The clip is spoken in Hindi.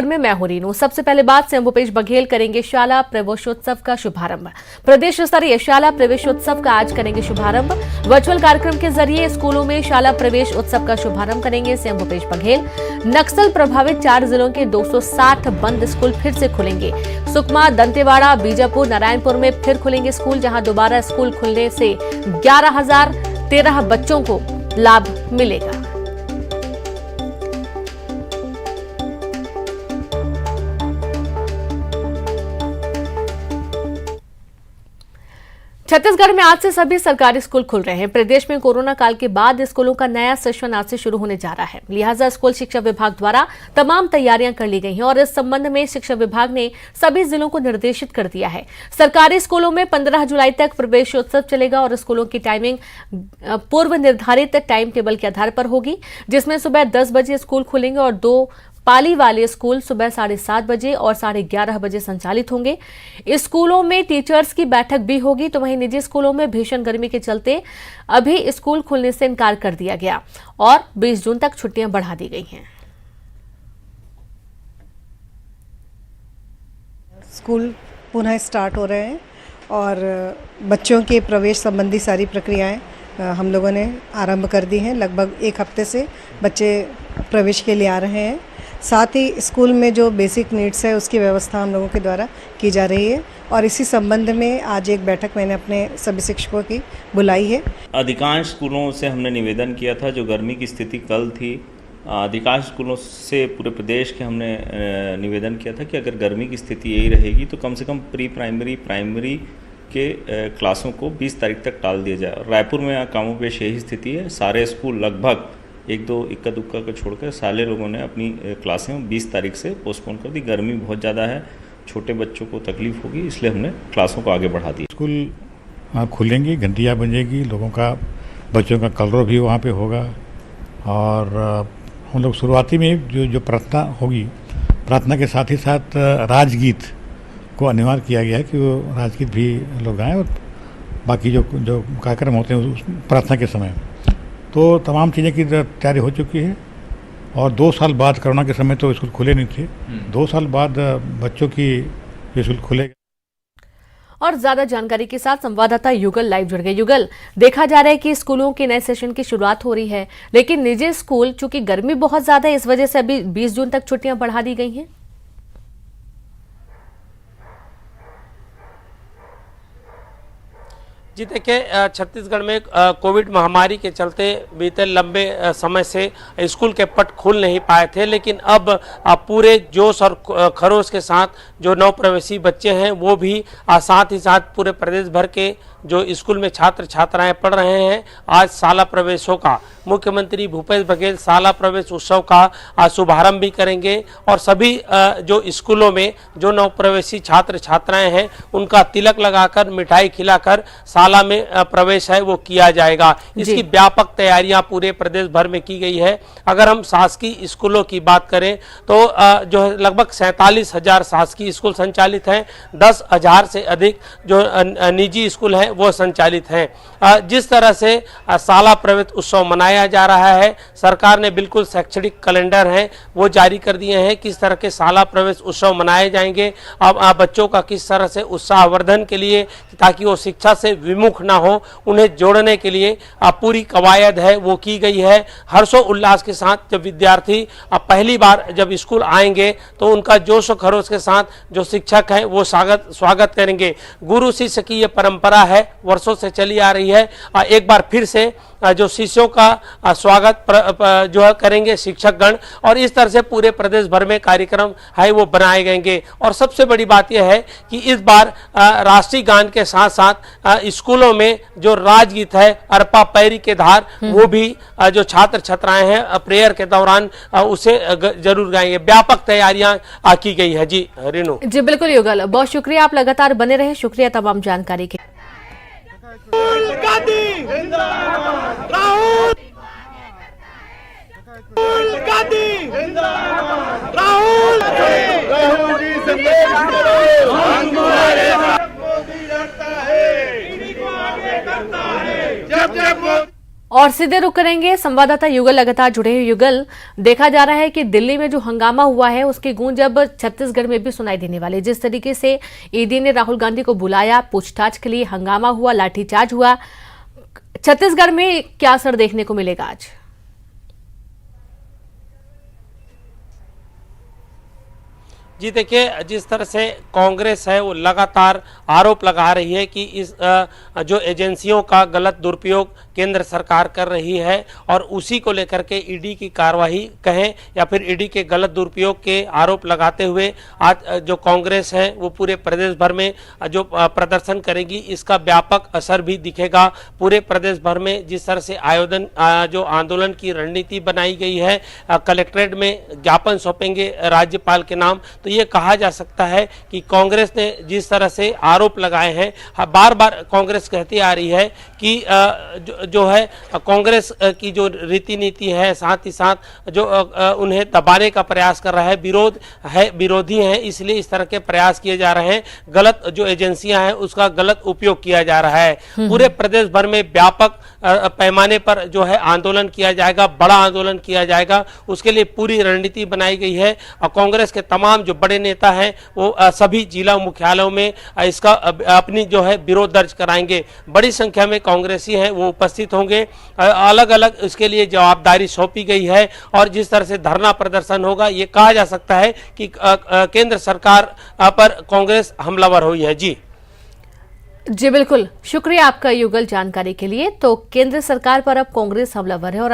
में मैं हूं रीनू। सबसे पहले बात से भूपेश बघेल करेंगे शाला प्रवेशोत्सव का शुभारंभ। प्रदेश स्तरीय शाला प्रवेशोत्सव का आज करेंगे शुभारंभ। वर्चुअल कार्यक्रम के जरिए स्कूलों में शाला प्रवेश उत्सव का शुभारंभ करेंगे सीएम भूपेश बघेल। नक्सल प्रभावित 4 जिलों के 260 बंद स्कूल फिर से खुलेंगे। सुकमा, दंतेवाड़ा, बीजापुर, नारायणपुर में फिर खुलेंगे स्कूल, जहां दोबारा स्कूल खुलने से 11,013 बच्चों को लाभ मिलेगा। छत्तीसगढ़ में आज से सभी सरकारी स्कूल खुल रहे हैं। प्रदेश में कोरोना काल के बाद स्कूलों का नया सेशन आज से शुरू होने जा रहा है। लिहाजा स्कूल शिक्षा विभाग द्वारा तमाम तैयारियां कर ली गई हैं और इस संबंध में शिक्षा विभाग ने सभी जिलों को निर्देशित कर दिया है। सरकारी स्कूलों में 15 जुलाई तक प्रवेशोत्सव चलेगा और स्कूलों की टाइमिंग पूर्व निर्धारित टाइम टेबल के आधार पर होगी, जिसमें सुबह 10 बजे स्कूल खुलेंगे और 2 पाली वाले स्कूल सुबह 7:30 बजे और 11:30 बजे संचालित होंगे। स्कूलों में टीचर्स की बैठक भी होगी। तो वहीं निजी स्कूलों में भीषण गर्मी के चलते अभी स्कूल खुलने से इनकार कर दिया गया और 20 जून तक छुट्टियां बढ़ा दी गई हैं। स्कूल पुनः स्टार्ट हो रहे हैं और बच्चों के प्रवेश संबंधी सारी प्रक्रियाएं हम लोगों ने आरंभ कर दी हैं। लगभग 1 हफ्ते से बच्चे प्रवेश के लिए आ रहे हैं। साथ ही स्कूल में जो बेसिक नीड्स है उसकी व्यवस्था हम लोगों के द्वारा की जा रही है और इसी संबंध में आज एक बैठक मैंने अपने सभी शिक्षकों की बुलाई है। अधिकांश स्कूलों से हमने निवेदन किया था, जो गर्मी की स्थिति कल थी, अधिकांश स्कूलों से पूरे प्रदेश के हमने निवेदन किया था कि अगर गर्मी की स्थिति यही रहेगी तो कम से कम प्री प्राइमरी के क्लासों को 20 तारीख तक टाल दिया जाए। रायपुर में कामों पेश यही स्थिति है। सारे स्कूल लगभग 1-2 इक्का दुक्का को छोड़कर सारे लोगों ने अपनी क्लासें 20 तारीख से पोस्टपोन कर दी। गर्मी बहुत ज़्यादा है, छोटे बच्चों को तकलीफ होगी, इसलिए हमने क्लासों को आगे बढ़ा दी। स्कूल खुलेंगी, घंटियाँ बजेगी, लोगों का बच्चों का कलरव भी वहाँ पे होगा और हम लोग शुरुआती में जो प्रार्थना होगी, प्रार्थना के साथ ही साथ राजगीत को अनिवार्य किया गया है कि वो राजगीत भी लोग गाएँ और बाकी जो कार्यक्रम होते हैं उस प्रार्थना के समय। तो तमाम चीज़ें की तैयारी हो चुकी है और 2 साल बाद, कोरोना के समय तो स्कूल खुले नहीं थे, 2 साल बाद बच्चों की स्कूल खुलेगा। और ज्यादा जानकारी के साथ संवाददाता युगल लाइव जुड़ गए। युगल, देखा जा रहा है कि स्कूलों के नए सेशन की शुरुआत हो रही है, लेकिन निजी स्कूल चूंकि गर्मी बहुत ज्यादा है इस वजह से अभी 20 जून तक छुट्टियां बढ़ा दी गई हैं। जी देखिए, छत्तीसगढ़ में कोविड महामारी के चलते बीते लंबे समय से स्कूल के पट खुल नहीं पाए थे, लेकिन अब पूरे जोश और खरोश के साथ जो नव प्रवेशी बच्चे हैं वो भी साथ ही साथ पूरे प्रदेश भर के जो स्कूल में छात्र छात्राएं पढ़ रहे हैं, आज शाला प्रवेशों का मुख्यमंत्री भूपेश बघेल शाला प्रवेश उत्सव का शुभारंभ भी करेंगे और सभी जो स्कूलों में जो नव प्रवेशी छात्र छात्राएं हैं उनका तिलक लगाकर, मिठाई खिलाकर शाला में प्रवेश है वो किया जाएगा। इसकी व्यापक तैयारियां पूरे प्रदेश भर में की गई है। अगर हम शासकीय स्कूलों की बात करें तो जो लगभग 47,000 शासकीय स्कूल संचालित हैं, 10,000 से अधिक जो निजी स्कूल हैं वो संचालित हैं। जिस तरह से शाला प्रवेश उत्सव मनाया जा रहा है, सरकार ने बिल्कुल शैक्षणिक कैलेंडर है वो जारी कर दिए हैं किस तरह के शाला प्रवेश उत्सव मनाए जाएंगे। अब बच्चों का किस तरह से उत्साहवर्धन के लिए, ताकि वो शिक्षा से विमुख ना हो, उन्हें जोड़ने के लिए पूरी कवायद है वो की गई है। हर्षोल्लास के साथ जब विद्यार्थी पहली बार जब स्कूल आएंगे तो उनका जोश खरोश के साथ जो शिक्षक हैं वो स्वागत करेंगे। गुरु शिष्य की ये परंपरा है, वर्षों से चली आ रही है। एक बार फिर से जो शिष्यों का स्वागत जो है करेंगे शिक्षकगण और इस तरह से पूरे प्रदेश भर में कार्यक्रम है वो बनाए जाएंगे। और सबसे बड़ी बात यह है कि इस बार राष्ट्रीय गान के साथ साथ स्कूलों में जो राजगीत है अरपा पैरी के धार वो भी जो छात्र छात्राएं हैं प्रेयर के दौरान उसे जरूर गाएंगे। व्यापक तैयारियां की गई है। जी रीनू। जी बिल्कुल युगल, बहुत शुक्रिया, आप लगातार बने रहे। शुक्रिया तमाम जानकारी के। गांधी जिंदाबाद, राहुल गांधी जिंदाबाद, राहुल जी संदेश करो, हम तुम्हारे साथ। मोदी लड़ता है, इन्हीं को आगे करता है। जब और सीधे रुक करेंगे संवाददाता युगल लगातार जुड़े हुए। युगल, देखा जा रहा है कि दिल्ली में जो हंगामा हुआ है उसकी गूंज अब छत्तीसगढ़ में भी सुनाई देने वाली। जिस तरीके से ईडी ने राहुल गांधी को बुलाया, पूछताछ के लिए हंगामा हुआ, लाठीचार्ज हुआ, छत्तीसगढ़ में क्या असर देखने को मिलेगा आज? जी देखिए, जिस तरह से कांग्रेस है वो लगातार आरोप लगा रही है कि इस जो एजेंसियों का गलत दुरुपयोग केंद्र सरकार कर रही है और उसी को लेकर के ईडी की कार्रवाई कहें या फिर ईडी के गलत दुरुपयोग के आरोप लगाते हुए आज जो कांग्रेस है वो पूरे प्रदेश भर में जो प्रदर्शन करेगी, इसका व्यापक असर भी दिखेगा पूरे प्रदेश भर में। जिस तरह से जो आंदोलन की रणनीति बनाई गई है, कलेक्ट्रेट में ज्ञापन सौंपेंगे राज्यपाल के नाम, तो ये कहा जा सकता है कि कांग्रेस ने जिस तरह से आरोप लगाए हैं, बार बार कांग्रेस कहती आ रही है कि जो है कांग्रेस की जो रीति नीति है, साथ ही साथ जो उन्हें दबाने का प्रयास कर रहा है, विरोधी हैं, इसलिए इस तरह के प्रयास किए जा रहे हैं। गलत जो एजेंसियां हैं उसका गलत उपयोग किया जा रहा है। पूरे प्रदेश भर में व्यापक पैमाने पर जो है आंदोलन किया जाएगा, बड़ा आंदोलन किया जाएगा, उसके लिए पूरी रणनीति बनाई गई है। और कांग्रेस के तमाम जो बड़े नेता हैं वो सभी जिला मुख्यालयों में इसका अपनी जो है विरोध दर्ज कराएंगे। बड़ी संख्या में कांग्रेसी हैं वो उपस्थित होंगे, अलग अलग इसके लिए जवाबदारी सौंपी गई है। और जिस तरह से धरना प्रदर्शन होगा, ये कहा जा सकता है कि केंद्र सरकार पर कांग्रेस हमलावर हुई है। जी बिल्कुल, शुक्रिया आपका युगल जानकारी के लिए। तो केंद्र सरकार पर अब कांग्रेस हमलावर है और